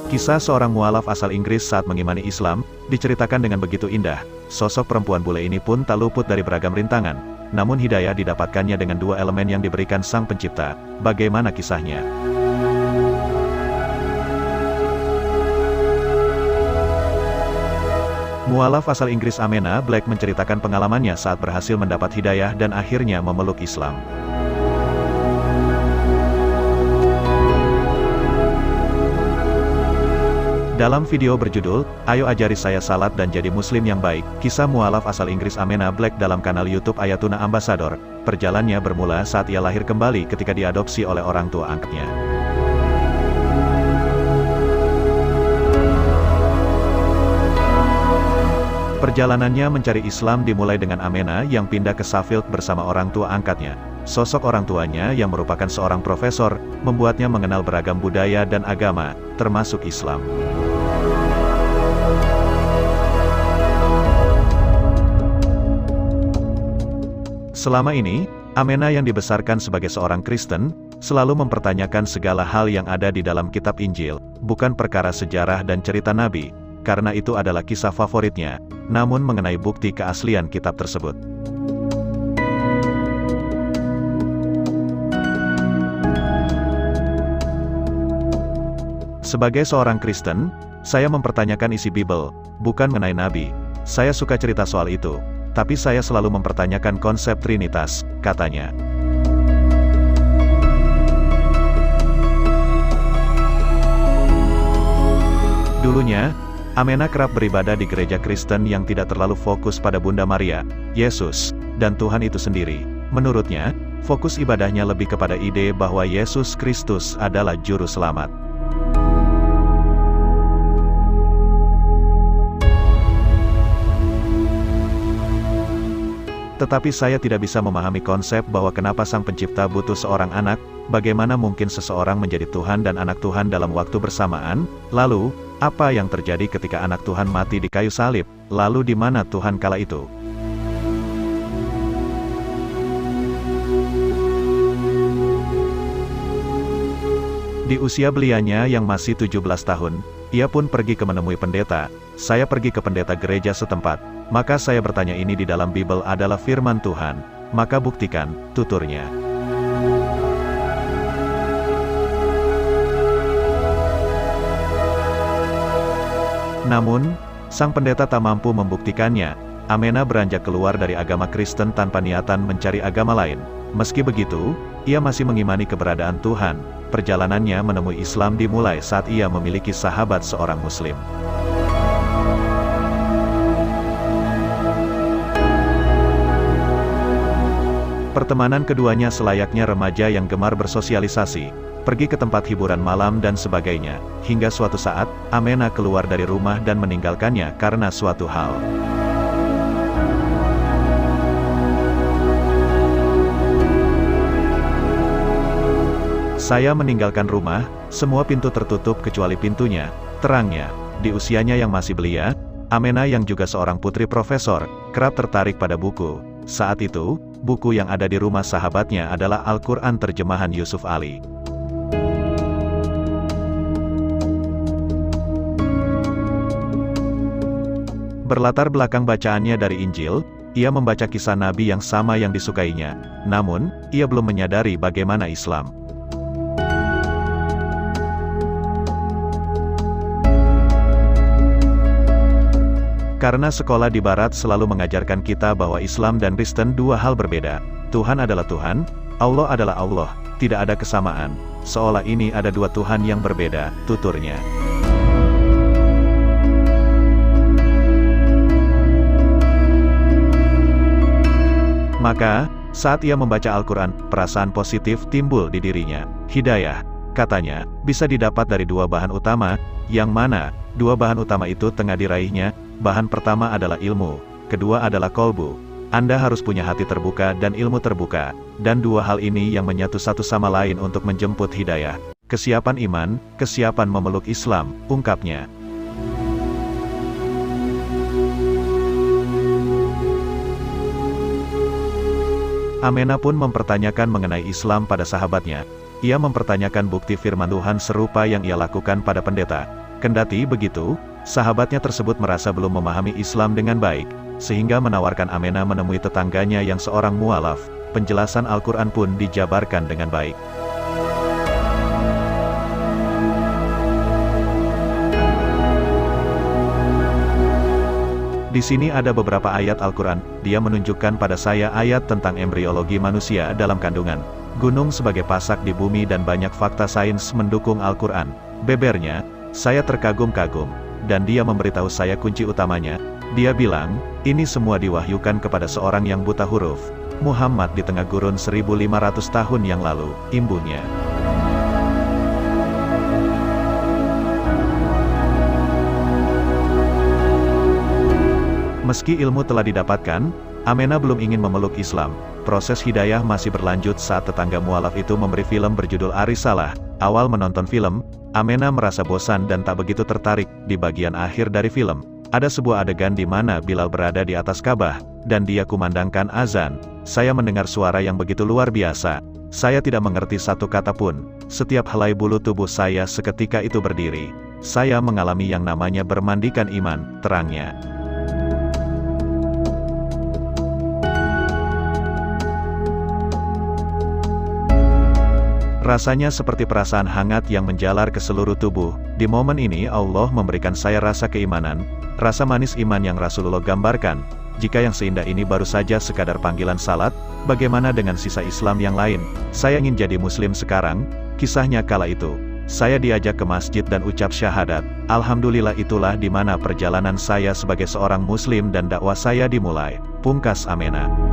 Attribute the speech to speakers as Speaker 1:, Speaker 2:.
Speaker 1: Kisah seorang mualaf asal Inggris saat mengimani Islam, diceritakan dengan begitu indah. Sosok perempuan bule ini pun tak luput dari beragam rintangan. Namun hidayah didapatkannya dengan dua elemen yang diberikan Sang Pencipta. Bagaimana kisahnya? Mualaf asal Inggris Amena Black menceritakan pengalamannya saat berhasil mendapat hidayah dan akhirnya memeluk Islam. Dalam video berjudul, Ayo Ajari Saya Salat dan Jadi Muslim Yang Baik, kisah mualaf asal Inggris Amena Black dalam kanal YouTube Ayatuna Ambassador, perjalanannya bermula saat ia lahir kembali ketika diadopsi oleh orang tua angkatnya. Perjalanannya mencari Islam dimulai dengan Amena yang pindah ke Sheffield bersama orang tua angkatnya. Sosok orang tuanya yang merupakan seorang profesor, membuatnya mengenal beragam budaya dan agama, termasuk Islam. Selama ini, Amena yang dibesarkan sebagai seorang Kristen, selalu mempertanyakan segala hal yang ada di dalam kitab Injil, bukan perkara sejarah dan cerita Nabi, karena itu adalah kisah favoritnya, namun mengenai bukti keaslian kitab tersebut. Sebagai seorang Kristen, saya mempertanyakan isi Bible, bukan mengenai Nabi. Saya suka cerita soal itu, tapi saya selalu mempertanyakan konsep Trinitas, katanya. Dulunya, Amena kerap beribadah di gereja Kristen yang tidak terlalu fokus pada Bunda Maria, Yesus, dan Tuhan itu sendiri. Menurutnya, fokus ibadahnya lebih kepada ide bahwa Yesus Kristus adalah juru selamat. Tetapi saya tidak bisa memahami konsep bahwa kenapa Sang Pencipta butuh seorang anak, bagaimana mungkin seseorang menjadi Tuhan dan anak Tuhan dalam waktu bersamaan, lalu, apa yang terjadi ketika anak Tuhan mati di kayu salib, lalu di mana Tuhan kala itu? Di usia belianya yang masih 17 tahun, ia pun pergi ke menemui pendeta. Saya pergi ke pendeta gereja setempat, maka saya bertanya ini di dalam Bible adalah firman Tuhan, maka buktikan, tuturnya. Namun, sang pendeta tak mampu membuktikannya. Amena beranjak keluar dari agama Kristen tanpa niatan mencari agama lain. Meski begitu, ia masih mengimani keberadaan Tuhan. Perjalanannya menemui Islam dimulai saat ia memiliki sahabat seorang Muslim. Pertemanan keduanya selayaknya remaja yang gemar bersosialisasi, pergi ke tempat hiburan malam dan sebagainya, hingga suatu saat, Amena keluar dari rumah dan meninggalkannya karena suatu hal. Saya meninggalkan rumah, semua pintu tertutup kecuali pintunya, terangnya. Di usianya yang masih belia, Amena yang juga seorang putri profesor, kerap tertarik pada buku. Saat itu, buku yang ada di rumah sahabatnya adalah Al-Quran terjemahan Yusuf Ali. Berlatar belakang bacaannya dari Injil, ia membaca kisah Nabi yang sama yang disukainya. Namun, ia belum menyadari bagaimana Islam. Karena sekolah di Barat selalu mengajarkan kita bahwa Islam dan Kristen dua hal berbeda. Tuhan adalah Tuhan, Allah adalah Allah, tidak ada kesamaan. Seolah ini ada dua Tuhan yang berbeda, tuturnya. Maka, saat ia membaca Al-Quran, perasaan positif timbul di dirinya. Hidayah, katanya, bisa didapat dari dua bahan utama, yang mana, dua bahan utama itu tengah diraihnya. Bahan pertama adalah ilmu, kedua adalah kolbu. Anda harus punya hati terbuka dan ilmu terbuka, dan dua hal ini yang menyatu satu sama lain untuk menjemput hidayah. Kesiapan iman, kesiapan memeluk Islam, ungkapnya. Amena pun mempertanyakan mengenai Islam pada sahabatnya. Ia mempertanyakan bukti firman Tuhan serupa yang ia lakukan pada pendeta. Kendati begitu, sahabatnya tersebut merasa belum memahami Islam dengan baik, sehingga menawarkan Amenah menemui tetangganya yang seorang mualaf. Penjelasan Al-Quran pun dijabarkan dengan baik. Di sini ada beberapa ayat Al-Quran, dia menunjukkan pada saya ayat tentang embriologi manusia dalam kandungan, gunung sebagai pasak di bumi dan banyak fakta sains mendukung Al-Quran. Bebernya, saya terkagum-kagum, dan dia memberitahu saya kunci utamanya. Dia bilang, ini semua diwahyukan kepada seorang yang buta huruf, Muhammad di tengah gurun 1500 tahun yang lalu, imbuhnya. Meski ilmu telah didapatkan, Amenah belum ingin memeluk Islam. Proses hidayah masih berlanjut saat tetangga mualaf itu memberi film berjudul Ar-Risalah. Awal menonton film, Amenah merasa bosan dan tak begitu tertarik. Di bagian akhir dari film, ada sebuah adegan di mana Bilal berada di atas Ka'bah, dan dia kumandangkan azan. Saya mendengar suara yang begitu luar biasa. Saya tidak mengerti satu kata pun. Setiap helai bulu tubuh saya seketika itu berdiri. Saya mengalami yang namanya bermandikan iman, terangnya. Rasanya seperti perasaan hangat yang menjalar ke seluruh tubuh. Di momen ini Allah memberikan saya rasa keimanan, rasa manis iman yang Rasulullah gambarkan. Jika yang seindah ini baru saja sekadar panggilan salat, bagaimana dengan sisa Islam yang lain? Saya ingin jadi muslim sekarang. Kisahnya kala itu, saya diajak ke masjid dan ucap syahadat. Alhamdulillah, itulah di mana perjalanan saya sebagai seorang muslim dan dakwah saya dimulai. Pungkas Amenah.